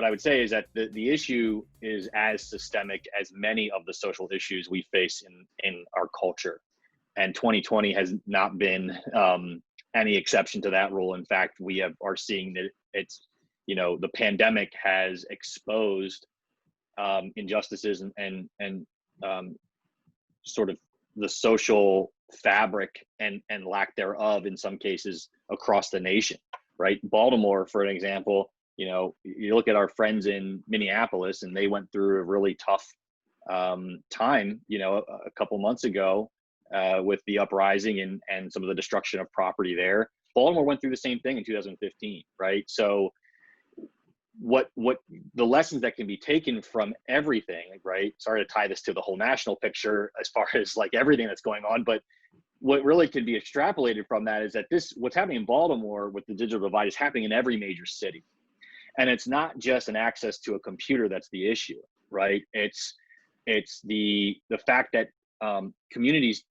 what I would say is that the issue is as systemic as many of the social issues we face in our culture. And 2020 has not been any exception to that rule. In fact, we are seeing that it's, the pandemic has exposed injustices and sort of the social fabric and lack thereof in some cases across the nation, right? Baltimore, for an example, you look at our friends in Minneapolis, and they went through a really tough time, a couple months ago with the uprising and some of the destruction of property there. Baltimore went through the same thing in 2015, right? So what the lessons that can be taken from everything, right? Sorry to tie this to the whole national picture as far as like everything that's going on, but what really can be extrapolated from that is that what's happening in Baltimore with the digital divide is happening in every major city. And it's not just an access to a computer that's the issue, right? It's the fact that communities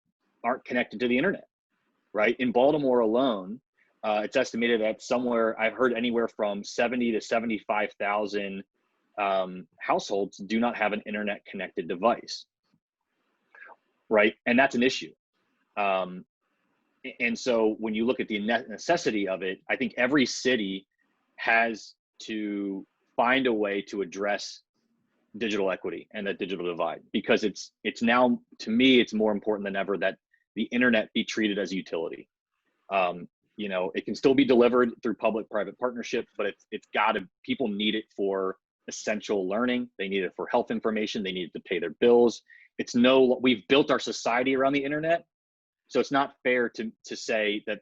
aren't connected to the internet, right? In Baltimore alone, it's estimated that I've heard anywhere from 70 to 75,000 households do not have an internet connected device, right? And that's an issue. And so when you look at the necessity of it, I think every city has to find a way to address digital equity and the digital divide, because it's now, to me, it's more important than ever that the internet be treated as a utility. It can still be delivered through public-private partnership, but people need it for essential learning. They need it for health information. They need it to pay their bills. We've built our society around the internet. So it's not fair to say that,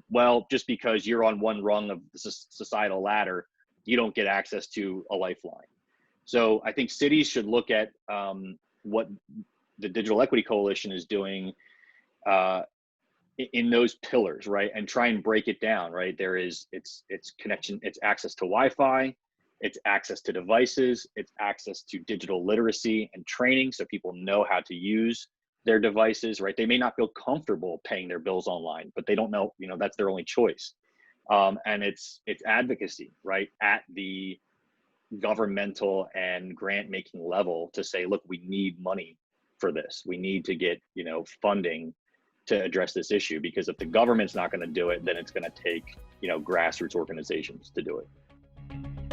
well, just because you're on one rung of the societal ladder, you don't get access to a lifeline. So I think cities should look at what the Digital Equity Coalition is doing in those pillars, right? And try and break it down, right? It's connection, it's access to Wi-Fi, it's access to devices, it's access to digital literacy and training so people know how to use their devices, right? They may not feel comfortable paying their bills online, but they don't know, that's their only choice. And it's advocacy, right? At the governmental and grant making level to say, look, we need money for this. We need to get, funding to address this issue, because if the government's not going to do it, then it's going to take, grassroots organizations to do it.